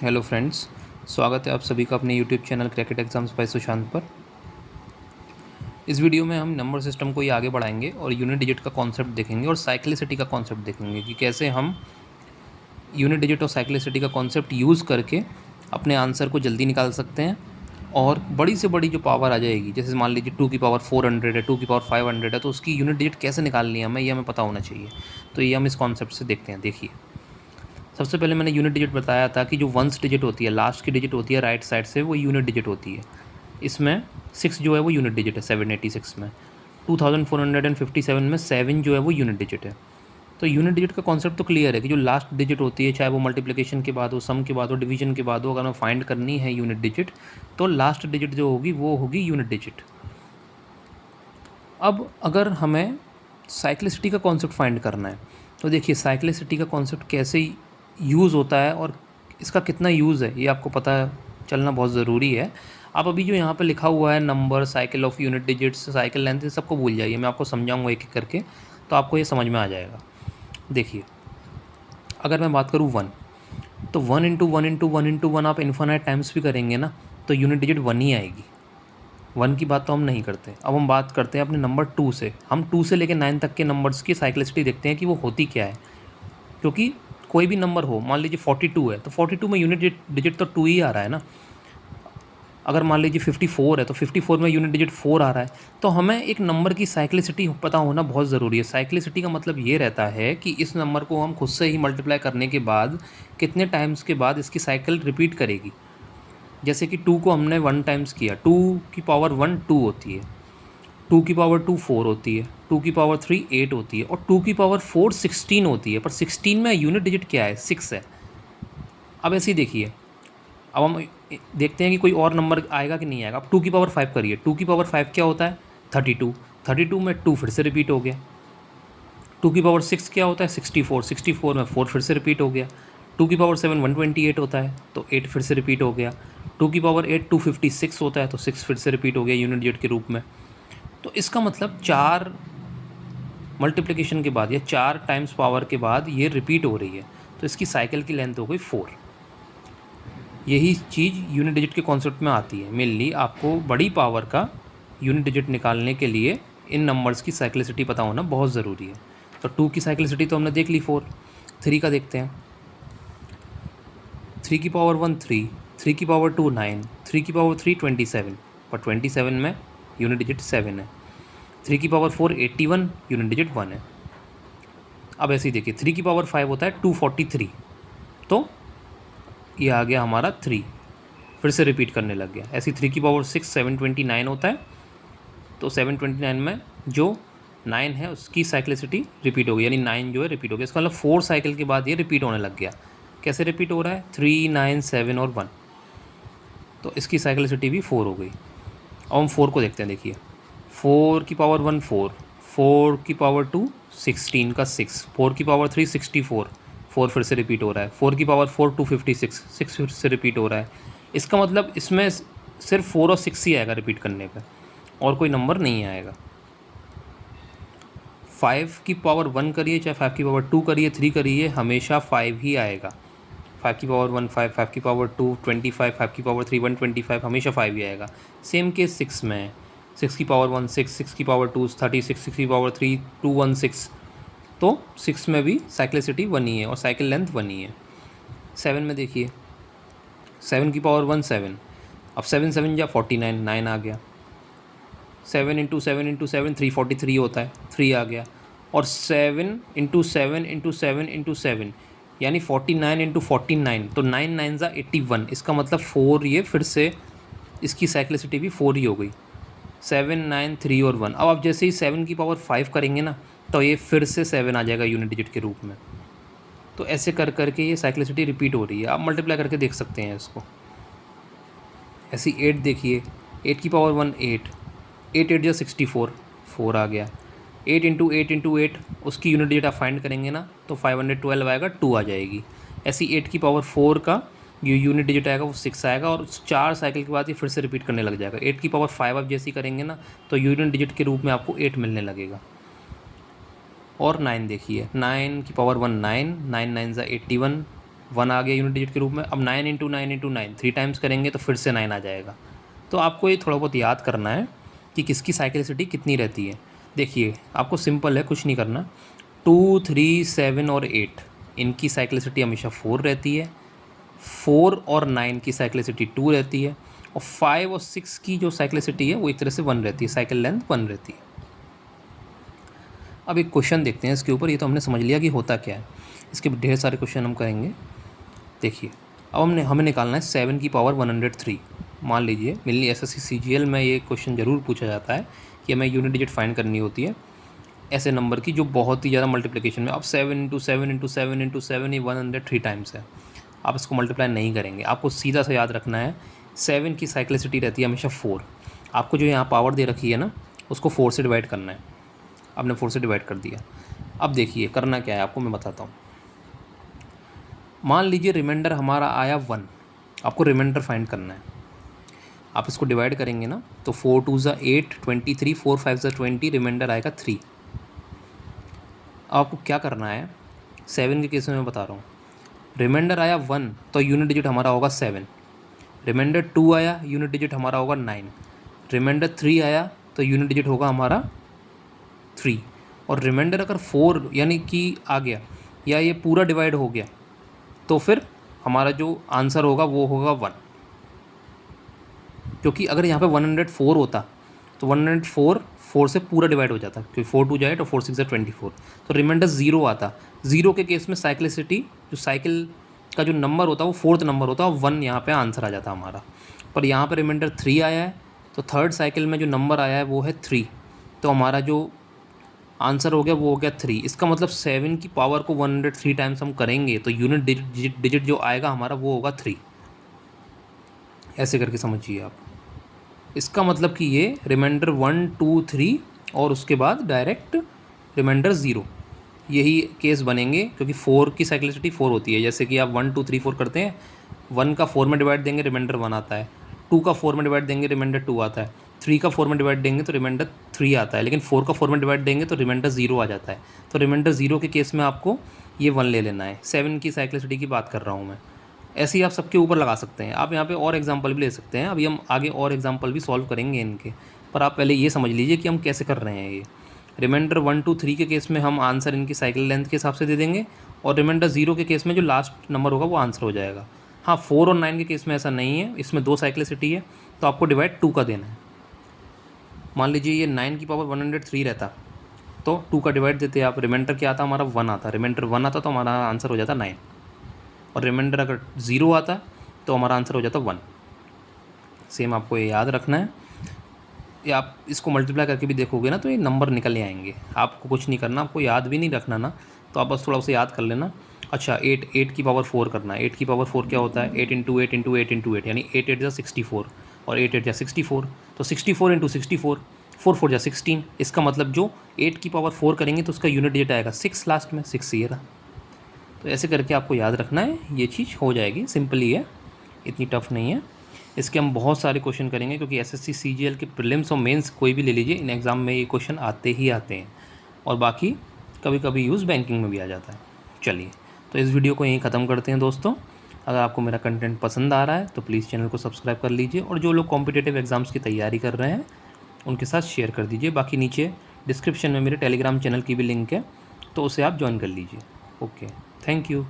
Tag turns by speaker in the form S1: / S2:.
S1: Hello friends, स्वागत है आप सभी का अपने YouTube channel crack it exams by Sushant पर। इस वीडियो में हम नंबर सिस्टम को ही आगे बढ़ाएंगे और यूनिट डिजिट का कॉन्सेप्ट देखेंगे और साइक्लिसिटी का कॉन्सेप्ट देखेंगे कि कैसे हम यूनिट डिजिट और साइक्लिसिटी का कॉन्सेप्ट यूज़ करके अपने आंसर को जल्दी निकाल सकते हैं और बड़ी से बड़ी जो पावर आ जाएगी, जैसे मान लीजिए 2 की पावर 400 है, 2 की पावर 500 है, तो उसकी यूनिट डिजिट कैसे निकालनी है हमें, ये हमें पता होना चाहिए। तो ये हम इस कॉन्सेप्ट से देखते हैं। देखिए, सबसे पहले मैंने यूनिट डिजिट बताया था कि जो वंस डिजिट होती है, लास्ट की डिजिट होती है राइट साइड से, वो यूनिट डिजिट होती है। इसमें 6 जो है वो यूनिट डिजिट है 786 में। 2457 में 7 जो है वो यूनिट डिजिट है। तो यूनिट डिजिट का कॉन्सेप्ट तो क्लियर है कि जो लास्ट डिजिट होती है, चाहे वो मल्टीप्लिकेशन के बाद हो, सम के बाद हो, डिवीजन के बाद हो, अगर हमें फाइंड करनी है यूनिट डिजिट, तो लास्ट डिजिट जो होगी वो होगी यूनिट डिजिट। अब अगर हमें साइक्लिसिटी का कॉन्सेप्ट फाइंड करना है, तो देखिए साइक्लिसिटी का कॉन्सेप्ट कैसे यूज़ होता है और इसका कितना यूज़ है ये आपको पता चलना बहुत ज़रूरी है। आप अभी जो यहाँ पे लिखा हुआ है number, cycle of unit digits, cycle length, ये सबको भूल जाइए, मैं आपको समझाऊंगा एक एक करके, तो आपको ये समझ में आ जाएगा। देखिए, अगर मैं बात करूँ 1, तो 1 × 1 × 1 × 1 आप इन्फिनाइट टाइम्स भी करेंगे ना, तो यूनिट डिजिट 1 ही आएगी। 1 की बात तो हम नहीं करते। अब हम बात करते हैं अपने नंबर 2 से। हम 2 से लेकर 9 तक के नंबर्स की साइक्लिसिटी देखते हैं कि वो होती क्या है। क्योंकि कोई भी नंबर हो, मान लीजिए 42 है, तो 42 में यूनिट डिजिट तो 2 ही आ रहा है ना। अगर मान लीजिए 54 है, तो 54 में यूनिट डिजिट 4 आ रहा है। तो हमें एक नंबर की साइक्लिसिटी पता होना बहुत ज़रूरी है। साइक्लिसिटी का मतलब ये रहता है कि इस नंबर को हम खुद से ही मल्टीप्लाई करने के बाद कितने टाइम्स के बाद इसकी साइकिल रिपीट करेगी। जैसे कि 2 को हमने 1 टाइम्स किया, 2 की पावर 1 2 होती है, 2 की पावर 2 4 होती है, 2 की पावर 3 8 होती है, और 2 की पावर 4 16 होती है। पर 16 में यूनिट डिजिट क्या है, 6 है। अब ऐसे ही देखिए, अब हम देखते हैं कि कोई और नंबर आएगा कि नहीं आएगा। अब 2 की पावर 5 करिए, 2 की पावर 5 क्या होता है, 32। 32 में 2 फिर से रिपीट हो गया। 2 की पावर 6 क्या होता है, 64। 64 में 4 फिर से रिपीट हो गया। 2 की पावर 7 128 होता है, तो 8 फिर से रिपीट हो गया। 2 की पावर 8 256 होता है, तो 6 फिर से रिपीट हो गया यूनिट डिजिट के रूप में। तो इसका मतलब 4 मल्टीप्लिकेशन के बाद या 4 टाइम्स पावर के बाद ये रिपीट हो रही है, तो इसकी साइकिल की लेंथ हो गई 4। यही चीज़ यूनिट डिजिट के कॉन्सेप्ट में आती है। मेनली आपको बड़ी पावर का यूनिट डिजिट निकालने के लिए इन नंबर्स की साइक्लिसिटी पता होना बहुत ज़रूरी है। तो 2 की साइक्लिसिटी तो हमने देख ली, 4। 3 का देखते हैं। 3 की पावर 1 3, 3 की पावर 2 9, 3 की पावर 3 27, पर 27 में यूनिट डिजिट 7 है। 3 की पावर 4 81, यूनिट डिजिट 1 है। अब ऐसे ही देखिए, 3 की पावर 5 होता है 243, तो ये आ गया हमारा 3, फिर से रिपीट करने लग गया। ऐसी 3 की पावर 6 729 होता है, तो 729 में जो 9 है उसकी साइक्लिसिटी रिपीट हो गई, यानी 9 जो है रिपीट हो गया। इसका मतलब 4 साइकिल के बाद ये रिपीट होने लग गया। कैसे रिपीट हो रहा है, 3 9 7 और 1, तो इसकी साइक्लिसिटी भी 4 हो गई। अब हम 4 को देखते हैं। देखिए, 4 की पावर 1 4, 4 की पावर 2 16 का 6, 4 की पावर 3 64, 4 फिर से रिपीट हो रहा है। 4 की पावर 4 256, 6 फिर से रिपीट हो रहा है। इसका मतलब इसमें सिर्फ 4 और 6 ही आएगा रिपीट करने पे, और कोई नंबर नहीं आएगा। 5 की पावर 1 करिए, चाहे 5 की पावर 2 करिए, 3 करिए, हमेशा 5 ही आएगा। 5 की पावर 1 5, 5 की पावर 2 25, 5 की पावर 3 125, हमेशा 5 ही आएगा। सेम केस 6 में है। 6 की पावर 1 6, 6 की पावर 2 36, 6 की पावर 3 216, तो 6 में भी साइक्लिसिटी 1 ही है और साइकिल लेंथ 1 ही है। 7 में देखिए, 7 की पावर 1 7, अब 7 7 या 49, 9 आ गया। 7 × 7 × 7 343 होता है, 3 आ गया। और 7 × 7 × 7 × 7 यानी 49 × 49, तो 9 9 ज़ा 81, इसका मतलब 4, ये फिर से इसकी साइक्लिसिटी भी 4 ही हो गई। 7 9 3 और 1। अब आप जैसे ही 7 की पावर 5 करेंगे ना, तो ये फिर से 7 आ जाएगा यूनिट डिजिट के रूप में। तो ऐसे कर करके ये साइक्लिसिटी रिपीट हो रही है। आप मल्टीप्लाई करके देख सकते हैं इसको। ऐसी 8 देखिए, 8 की पावर 1 8, 8 8 जो 64, 4 आ गया। 8 × 8 × 8, उसकी यूनिट डिजिट आप फाइंड करेंगे ना, तो 512 आएगा, 2 आ जाएगी। ऐसी 8 की पावर 4 का जो यूनिट डिजिट आएगा वो 6 आएगा, और 4 साइकिल के बाद ये फिर से रिपीट करने लग जाएगा। 8 की पावर 5 आप जैसी करेंगे ना, तो यूनिट डिजिट के रूप में आपको 8 मिलने लगेगा। और 9 देखिए, 9 की पावर 1 9, 9 9 ज़ा 81, 1 आ गया यूनिट डिजिट के रूप में। अब 9 इंटू 9 इंटू 9 3 टाइम्स करेंगे तो फिर से 9 आ जाएगा। तो आपको ये थोड़ा बहुत याद करना है कि किसकी साइक्लिसिटी कितनी रहती है। देखिए आपको सिंपल है, कुछ नहीं करना। 2, 3, 7 और 8 इनकी साइक्लिसिटी हमेशा 4 रहती है। 4 और 9 की साइक्लिसिटी 2 रहती है। और 5 और 6 की जो साइक्लिसिटी है वो एक तरह से 1 रहती है, साइकिल लेंथ 1 रहती है। अब एक क्वेश्चन देखते हैं इसके ऊपर। ये तो हमने समझ लिया कि होता क्या है, इसके ढेर सारे क्वेश्चन हम करेंगे। देखिए अब हमें निकालना है 7 की पावर 103। मान लीजिए मेनली SSC CGL में ये क्वेश्चन ज़रूर पूछा जाता है कि हमें यूनिट डिजिट फाइंड करनी होती है ऐसे नंबर की जो बहुत ही ज़्यादा मल्टीप्लिकेशन में। अब 7 इंटू 7 इंटू 7 इंटू 7 ही 103 टाइम्स है। आप इसको मल्टीप्लाई नहीं करेंगे, आपको सीधा सा याद रखना है 7 की साइक्लिसिटी रहती है हमेशा 4। आपको जो यहाँ पावर दे रखी है ना उसको 4 से डिवाइड करना है। आपने 4 से डिवाइड कर दिया। अब देखिए करना क्या है आपको मैं बताता हूँ। मान लीजिए रिमाइंडर हमारा आया 1, आपको रिमाइंडर फाइंड करना है। आप इसको डिवाइड करेंगे ना तो 4 2 ज़ा 8, 23, 4 5 ज़ा 20, रिमाइंडर आएगा 3। आपको क्या करना है, 7 के केस में मैं बता रहा हूँ। रिमाइंडर आया 1 तो यूनिट डिजिट हमारा होगा 7। रिमाइंडर 2 आया यूनिट डिजिट हमारा होगा 9। रिमाइंडर 3 आया तो यूनिट डिजिट होगा हमारा 3। और रिमाइंडर अगर 4 यानी कि आ गया या ये पूरा डिवाइड हो गया तो फिर हमारा जो आंसर होगा वो होगा 1। क्योंकि अगर यहाँ पे 104 होता तो 104 4 से पूरा डिवाइड हो जाता, क्योंकि 4 2 जाए तो 4 6 ज़ा 24, तो रिमाइंडर 0 आता। 0 के केस में साइक्लिसिटी जो साइकिल का जो नंबर होता है वो 4th नंबर होता है और 1 यहाँ पे आंसर आ जाता हमारा। पर यहाँ पे रिमाइंडर 3 आया है तो 3rd साइकिल में जो नंबर आया है वो है 3, तो हमारा जो आंसर हो गया वो हो गया 3। इसका मतलब 7 की पावर को 103 टाइम्स हम करेंगे तो यूनिट डिजिट जो आएगा हमारा वो होगा 3। ऐसे करके समझिए आप। इसका मतलब कि ये रिमाइंडर 1 2 3 और उसके बाद डायरेक्ट रिमाइंडर 0, यही केस बनेंगे। क्योंकि 4 की साइक्लिसिटी 4 होती है। जैसे कि आप 1 2 3 4 करते हैं, 1 का 4 में डिवाइड देंगे रिमाइंडर 1 आता है, 2 का 4 में डिवाइड देंगे रिमाइंडर 2 आता है, 3 का 4 में डिवाइड देंगे तो रिमाइंडर 3 आता है, लेकिन 4 का 4 में डिवाइड देंगे तो रिमाइंडर 0 आ जाता है। तो रिमाइंडर 0 के केस में आपको ये 1 ले लेना है। 7 की साइक्लिसिटी की बात कर रहा हूँ मैं। ऐसे ही आप सबके ऊपर लगा सकते हैं। आप यहाँ पे और एग्जांपल भी ले सकते हैं। अभी हम आगे और एग्जांपल भी सॉल्व करेंगे इनके, पर आप पहले ये समझ लीजिए कि हम कैसे कर रहे हैं। ये रिमाइंडर 1 2 3 के केस में हम आंसर इनकी साइकिल लेंथ के हिसाब से दे देंगे और रिमाइंडर 0 के केस में जो लास्ट नंबर होगा वो आंसर हो जाएगा। हाँ 4 और 9 के केस में ऐसा नहीं है, इसमें 2 साइक्लिसिटी है तो आपको डिवाइड 2 का देना है। मान लीजिए ये 9 की पावर 103 रहता तो 2 का डिवाइड देते आप, रिमाइंडर क्या आता हमारा 1 आता, रिमाइंडर 1 आता तो हमारा आंसर हो जाता 9। और रिमाइंडर अगर 0 आता तो हमारा आंसर हो जाता 1। सेम आपको ये याद रखना है। या आप इसको मल्टीप्लाई करके भी देखोगे ना तो ये नंबर निकल आएंगे। आपको कुछ नहीं करना, आपको याद भी नहीं रखना ना, तो आप बस थोड़ा सा याद कर लेना। अच्छा 8 की पावर 4 करना है। 8 की पावर 4 क्या होता है, 8 इंटू 8 इंटू 8 इंटू 8, यानी 8 8 जा 64 और 8 8 जा 64, तो 64 इंटू 64, 4 4 जा 16। इसका मतलब जो 8 की पावर 4 करेंगे तो उसका यूनिट डिजिट आएगा 6 लास्ट में, 6 ये रहा। तो ऐसे करके आपको याद रखना है, ये चीज़ हो जाएगी, सिंपल ही है, इतनी टफ नहीं है। इसके हम बहुत सारे क्वेश्चन करेंगे क्योंकि SSC CGL के प्रीलिम्स और मेंस कोई भी ले लीजिए, इन एग्ज़ाम में ये क्वेश्चन आते ही आते हैं और बाकी कभी कभी यूज़ बैंकिंग में भी आ जाता है। चलिए तो इस वीडियो को यहीं ख़त्म करते हैं दोस्तों। अगर आपको मेरा कंटेंट पसंद आ रहा है तो प्लीज़ चैनल को सब्सक्राइब कर लीजिए और जो लोग कॉम्पिटिटिव एग्ज़ाम्स की तैयारी कर रहे हैं उनके साथ शेयर कर दीजिए। बाकी नीचे डिस्क्रिप्शन में मेरे टेलीग्राम चैनल की भी लिंक है तो उसे आप ज्वाइन कर लीजिए। Okay, thank you.